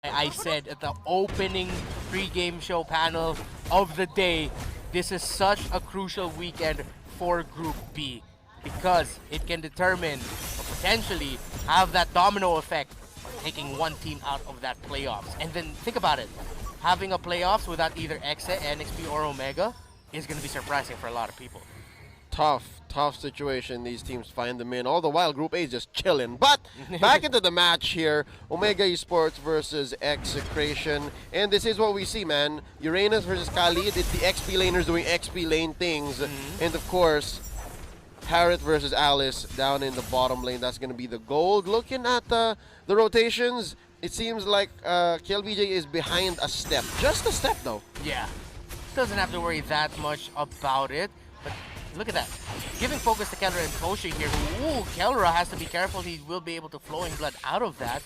I said at the opening pre-game show panel of the day, this is such a crucial weekend for Group B because it can determine or potentially have that domino effect, taking one team out of that playoffs. And then think about it, having a playoffs without either Exe, NXP, or Omega is going to be surprising for a lot of people. Tough situation these teams find them in. All the while, Group A is just chilling. But back into the match here, Omega Esports versus Execration. And this is what we see, man. Uranus versus Khalid. It's the XP laners doing XP lane things. And of course, Harriet versus Alice down in the bottom lane. That's going to be the gold. Looking at the rotations, it seems like KLVJ is behind a step. Just a step, though. Yeah, doesn't have to worry that much about it. But look at that. Giving focus to Kelra and Toshi here. Ooh, Kelra has to be careful. He will be able to flowing blood out of that.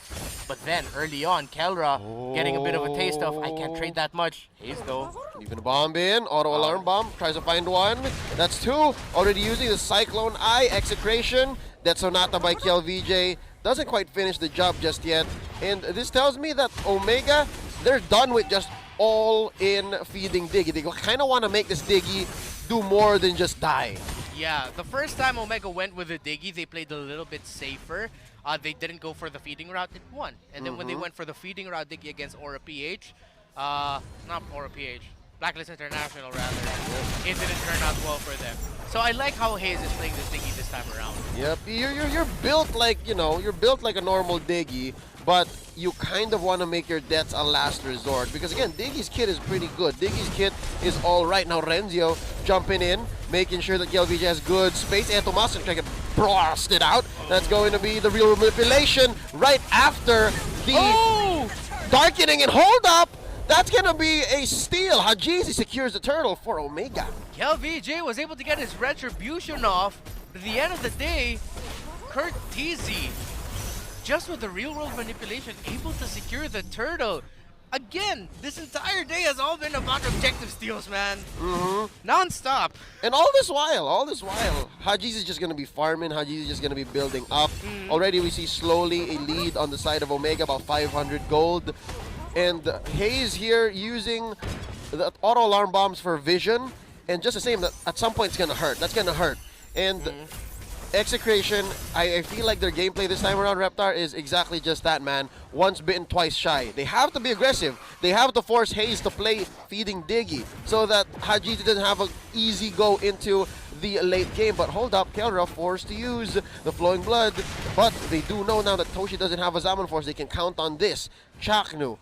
But then, early on, Kelra getting a bit of a taste of, I can't trade that much. Haze, though. Even a bomb in. Auto alarm bomb. Tries to find one. That's two. Already using the Cyclone Eye. Execration. That's Sonata by KLVJ. Doesn't quite finish the job just yet. And this tells me that Omega, they're done with just all-in feeding Diggy. They kind of want to make this Diggy do more than just die. Yeah, the first time Omega went with the Diggy, they played a little bit safer. They didn't go for the feeding route, it won. And then when they went for the feeding route Diggy against Mpl-Ph, not Mpl-Ph, Blacklist International rather, it didn't turn out well for them. So I like how Haze is playing this Diggy this time around. Yep, you're built like, you're built like a normal Diggy, but you kind of want to make your deaths a last resort. Because again, Diggy's kit is pretty good. Diggy's kit is alright. Now Renzio jumping in, making sure that KLVJ has good space. And Tomas trying to blast it out. That's going to be the real manipulation right after the darkening. And hold up! That's going to be a steal. Hajizi secures the turtle for Omega. KLVJ was able to get his retribution off. At the end of the day, Kurt TZ, just with the real-world manipulation, able to secure the turtle. Again, this entire day has all been about objective steals, man. Non-stop. And all this while, Hajiz is just going to be farming. Hajiz is just going to be building up. Already we see slowly a lead on the side of Omega, about 500 gold. And Haze here using the auto alarm bombs for vision. And just the same, that at some point it's going to hurt. That's going to hurt. And Execration, I feel like their gameplay this time around, Reptar, is exactly just that, man. Once bitten, twice shy. They have to be aggressive. They have to force Haze to play feeding Diggy so that Hajizi doesn't have an easy go into the late game. But hold up, Kelra forced to use the flowing blood. But they do know now that Toshi doesn't have a Zaman Force. They can count on this. Chaknu.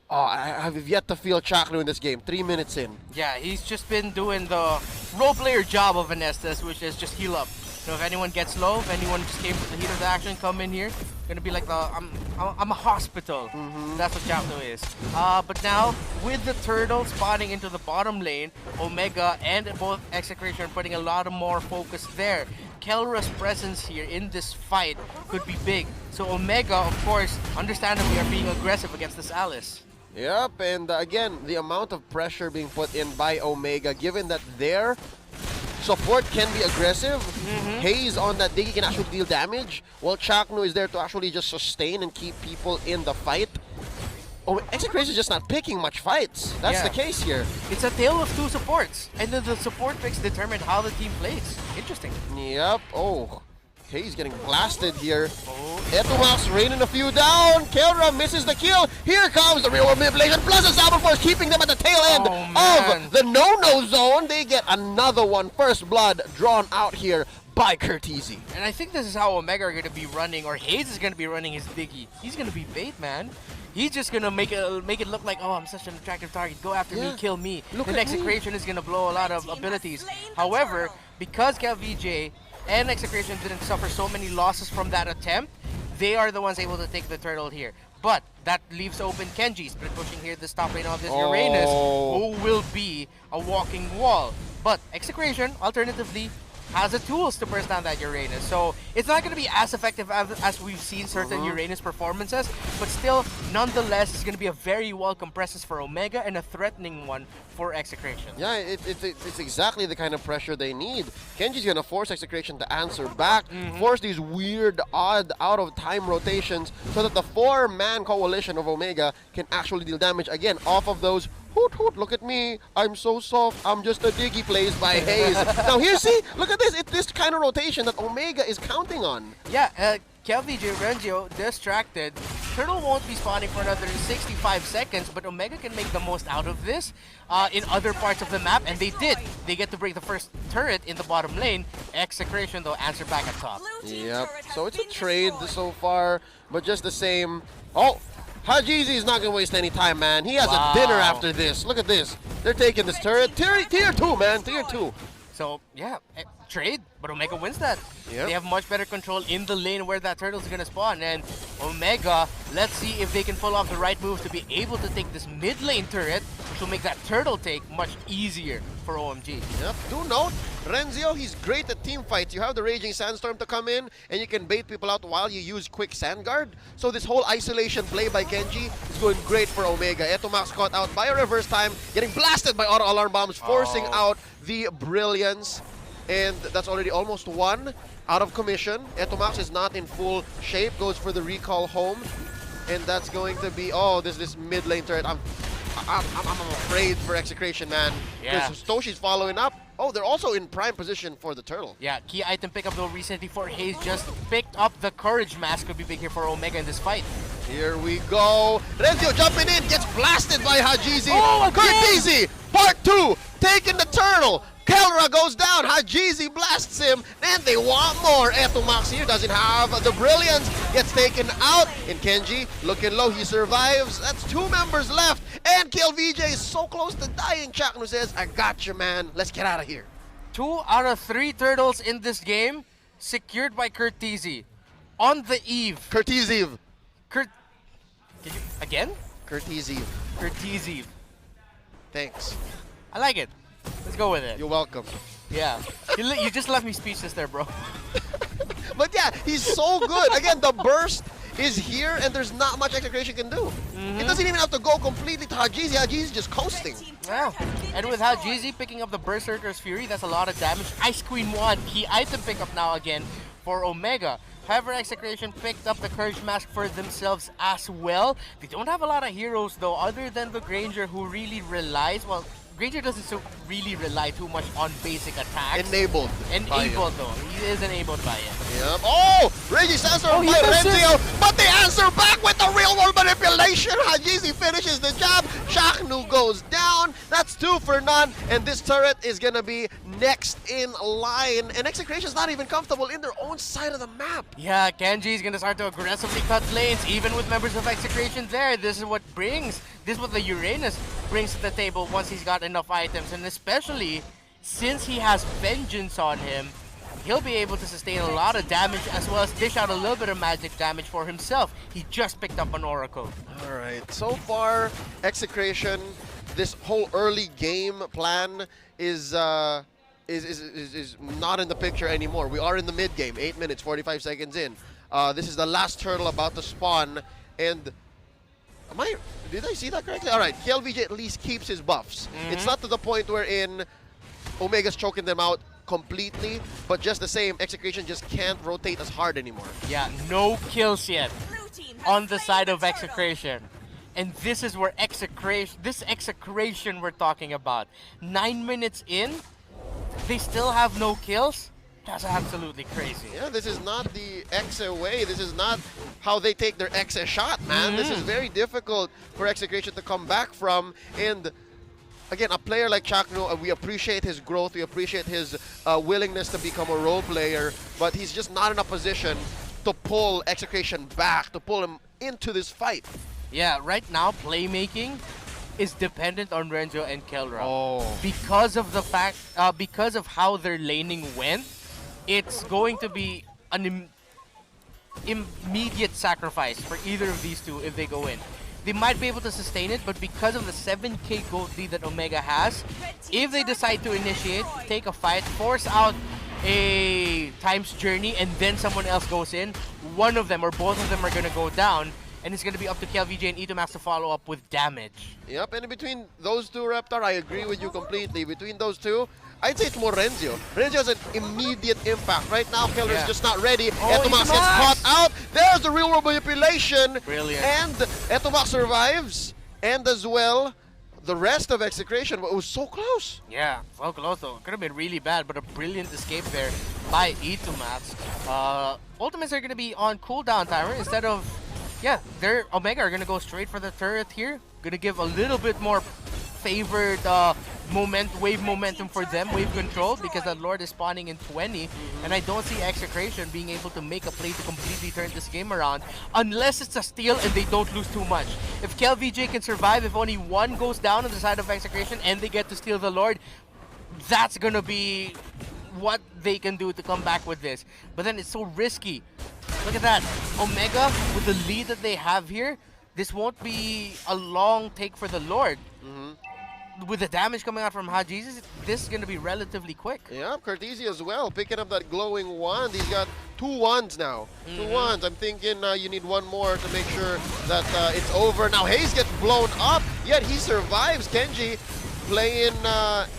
Oh, I have yet to feel Chaknu in this game. 3 minutes in. Yeah, he's just been doing the role player job of Anestas, which is just heal up. So if anyone gets low, if anyone just came to the heat of the action, come in here. Gonna be like I'm a hospital. That's what Chapno is. But now with the turtle spawning into the bottom lane, Omega and both Execration are putting a lot of more focus there. Kelra's presence here in this fight could be big. So Omega, of course, understandably are being aggressive against this Alice. Yep, and again, the amount of pressure being put in by Omega, given that their support can be aggressive. Haze on that Diggy can actually deal damage, while Chaknu is there to actually just sustain and keep people in the fight. Oh, Execration is just not picking much fights. That's the case here. It's a tale of two supports, and then the support picks determine how the team plays. Interesting. Yep. Oh, Haze getting blasted here. Etumax raining a few down. Kelra misses the kill. Here comes the real manipulation plus a Zaman Force, keeping them at the tail end of the no-no zone. They get another one. First blood drawn out here by Curtizi. And I think this is how Omega are going to be running, or Haze is going to be running his Diggy. He's going to be bait, man. He's just going to make it look like, oh, I'm such an attractive target. Go after me, kill me. Then Execration is going to blow a lot of abilities. However, because KLVJ and Execration didn't suffer so many losses from that attempt, they are the ones able to take the turtle here. But that leaves open Kenji, split pushing here the top lane of this Uranus, who will be a walking wall. But Execration, alternatively, has the tools to burst down that Uranus. So it's not going to be as effective as we've seen certain Uranus performances, but still, nonetheless, it's going to be a very welcome presence for Omega and a threatening one for Execration. Yeah, it's exactly the kind of pressure they need. Kenji's going to force Execration to answer back, force these weird, odd, out-of-time rotations so that the 4-man coalition of Omega can actually deal damage again off of those hoot hoot, look at me, I'm so soft, I'm just a diggy plays by Hayes. Now here, see, look at this, it's this kind of rotation that Omega is counting on. Yeah, Kel-VJ Renzio distracted. Turtle won't be spawning for another 65 seconds, but Omega can make the most out of this in other parts of the map, and they did. They get to break the first turret in the bottom lane. Execration, though, answer back at top. Yep, so it's a trade so far, but just the same. Oh, Hajizi is not going to waste any time, man. He has a dinner after this. Look at this. They're taking this turret. Tier 2, man. Tier 2. So, yeah, trade, but Omega wins that. Yep. They have much better control in the lane where that turtle is going to spawn. And Omega, let's see if they can pull off the right move to be able to take this mid lane turret, which will make that turtle take much easier for OMG. Yep. Do note, Renzio, he's great at team fights. You have the Raging Sandstorm to come in, and you can bait people out while you use Quick Sand Guard. So this whole isolation play by Kenji is going great for Omega. Etomax caught out by a reverse time, getting blasted by auto alarm bombs, forcing out the Brilliance. And that's already almost one out of commission. Etomax is not in full shape, goes for the recall home. And that's going to be, oh, this mid lane turret. I'm afraid for Execration, man. Yeah. Because Toshi's following up. Oh, they're also in prime position for the turtle. Yeah, key item pickup though recently for Hayes just picked up the Courage Mask. Could be big here for Omega in this fight. Here we go. Renzio jumping in, gets blasted by Hajizi. Oh, Kurtizi, part 2, taking the turtle. Kelra goes down, Hajizi blasts him, and they want more. Etomax here doesn't have the Brilliance, gets taken out. And Kenji, looking low, he survives. That's 2 members left, and Kel-VJ is so close to dying. Chaknu says, I got you, man. Let's get out of here. 2 out of 3 turtles in this game secured by Kurtizi. On the eve. Kurtizi. Again? Kurtizi. Kurtizi. Thanks. I like it. Let's go with it. You're welcome. Yeah. You just left me speechless there, bro. But yeah, he's so good. Again, the burst is here, and there's not much Execration can do. It doesn't even have to go completely to Hajizi. Hajizi's just coasting. Yeah. And with Hajizi picking up the Berserker's Fury, that's a lot of damage. Ice Queen 1, key item pickup now again for Omega. However, Execration picked up the Courage Mask for themselves as well. They don't have a lot of heroes though, other than the Granger, who really relies, well, Granger doesn't really rely too much on basic attacks. Enabled though. He is enabled by it. Yep. Oh! Reggie Sandstorm by Renzio, but they answer back with the real world manipulation. Hajizi finishes the job. Chaknu goes down. That's 2 for none. And this turret is gonna be next in line. And Execration's not even comfortable in their own side of the map. Yeah, Kenji's gonna start to aggressively cut lanes, even with members of Execration there. This is what the Uranus brings to the table once he's got enough items, and especially since he has Vengeance on him, he'll be able to sustain a lot of damage as well as dish out a little bit of magic damage for himself. He just picked up an Oracle. Alright, so far, Execration, this whole early game plan is not in the picture anymore. We are in the mid game, 8 minutes, 45 seconds in. This is the last turtle about to spawn, and did I see that correctly? Alright, Kel-VJ at least keeps his buffs. It's not to the point wherein Omega's choking them out completely, but just the same, Execration just can't rotate as hard anymore. Yeah, no kills yet on the side of Execration. And this is where Execration we're talking about. 9 minutes in, they still have no kills? That's absolutely crazy. Yeah, this is not the Exe way. This is not how they take their Exe shot, man. This is very difficult for Execration to come back from. And again, a player like Chaknu, we appreciate his growth. We appreciate his willingness to become a role player. But he's just not in a position to pull Execration back, to pull him into this fight. Yeah, right now, playmaking is dependent on Renzo and Kelra. Oh. Because of the fact, because of how their laning went, it's going to be an immediate sacrifice for either of these two if they go in. They might be able to sustain it, but because of the 7k gold lead that Omega has, if they decide to initiate, take a fight, force out a times journey and then someone else goes in, one of them or both of them are going to go down, and it's going to be up to Kel-VJ and Itomax to follow up with damage. Yep, and in between those two, Reptar, I agree with you completely. Between those two, I'd say it's more Renzio. Renzio has an immediate impact. Right now, Keller's just not ready. Etomax gets caught out. There's the real world manipulation. Brilliant. And Etomax survives. And as well, the rest of Execration. It was so close. Yeah, so close though. Could have been really bad, but a brilliant escape there by Itomax. Ultimates are going to be on cooldown timer instead of... Yeah, their Omega are going to go straight for the turret here. Going to give a little bit more favored wave momentum for them, wave control, because the Lord is spawning in 20. And I don't see Execration being able to make a play to completely turn this game around unless it's a steal and they don't lose too much. If Kel-VJ can survive, if only one goes down on the side of Execration and they get to steal the Lord, that's going to be what they can do to come back with this. But then it's so risky. Look at that. Omega, with the lead that they have here, this won't be a long take for the Lord. With the damage coming out from Hajizis, this is going to be relatively quick. Yeah, Cartesi as well, picking up that glowing wand. He's got 2 wands now. 2 wands. I'm thinking you need one more to make sure that it's over. Now Hayes gets blown up, yet he survives. Kenji playing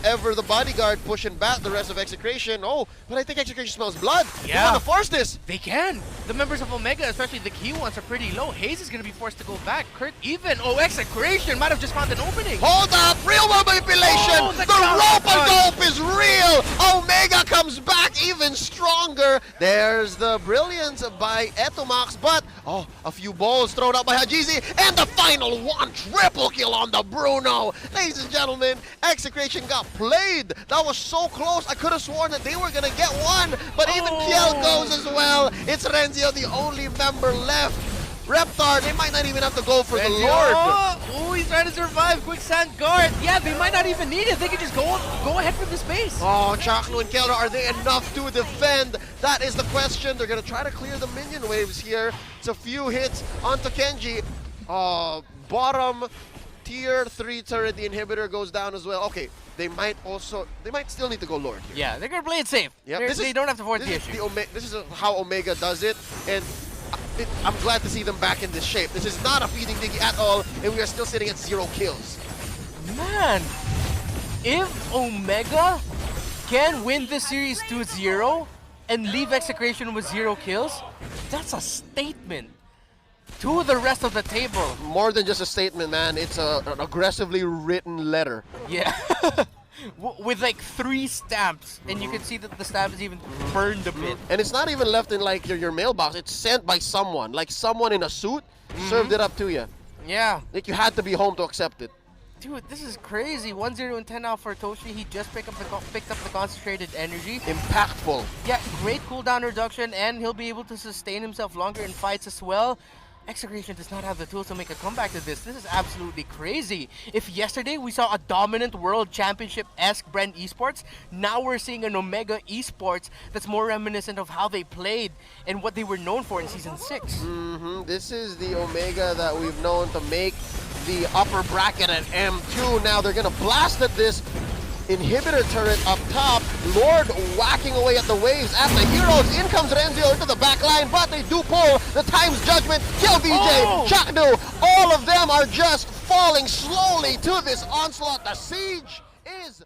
ever the bodyguard, pushing back the rest of Execration. Oh, but I think Execration smells blood. Yeah. They want to force this. They can. The members of Omega, especially the key ones, are pretty low. Hayes is going to be forced to go back. Kurt even. Oh, Execration might have just found an opening. Hold up! Real world manipulation! Oh, the rope-a-dope is real! Omega comes back even stronger. There's the brilliance by Etomax, but a few balls thrown out by Hajizi, and the final one, triple kill on the Bruno. Ladies and gentlemen, Execration got played. That was so close. I could have sworn that they were gonna get one, but even Kiel goes as well. It's Renzio, the only member left. Reptar, they might not even have to go for the Lord. Oh, he's trying to survive. Quicksand guard. Yeah, they might not even need it. They can just go ahead for the space. Oh, Chakno and Keller, are they enough to defend? That is the question. They're going to try to clear the minion waves here. It's a few hits onto Kenji. Bottom tier 3 turret, the inhibitor goes down as well. Okay, they might still need to go Lord here. Yeah, they're going to play it safe. Yep, They don't have to force the issue. This is how Omega does it, and I'm glad to see them back in this shape. This is not a feeding diggy at all, and we are still sitting at 0 kills. Man, if Omega can win this series 2-0 and leave Execration with 0 kills, that's a statement to the rest of the table. More than just a statement, man. It's an aggressively written letter. Yeah. With like 3 stamps, and you can see that the stamp is even burned a bit. And it's not even left in like your mailbox. It's sent by someone, like someone in a suit served it up to you. Yeah. Like you had to be home to accept it. Dude, this is crazy. 1-0 and 10 now for Toshi. He just picked up the concentrated energy. Impactful. Yeah, great cooldown reduction, and he'll be able to sustain himself longer in fights as well. Execration does not have the tools to make a comeback to this. This is absolutely crazy. If yesterday we saw a dominant World Championship-esque brand Esports, now we're seeing an Omega Esports that's more reminiscent of how they played and what they were known for in Season 6. This is the Omega that we've known to make the upper bracket at M2. Now they're going to blast at this inhibitor turret up top. Lord whacking away at the waves at the heroes. In comes Renzio into the back line, but they do pull the time's judgment. Kel-VJ, Chaknu, all of them are just falling slowly to this onslaught. The siege is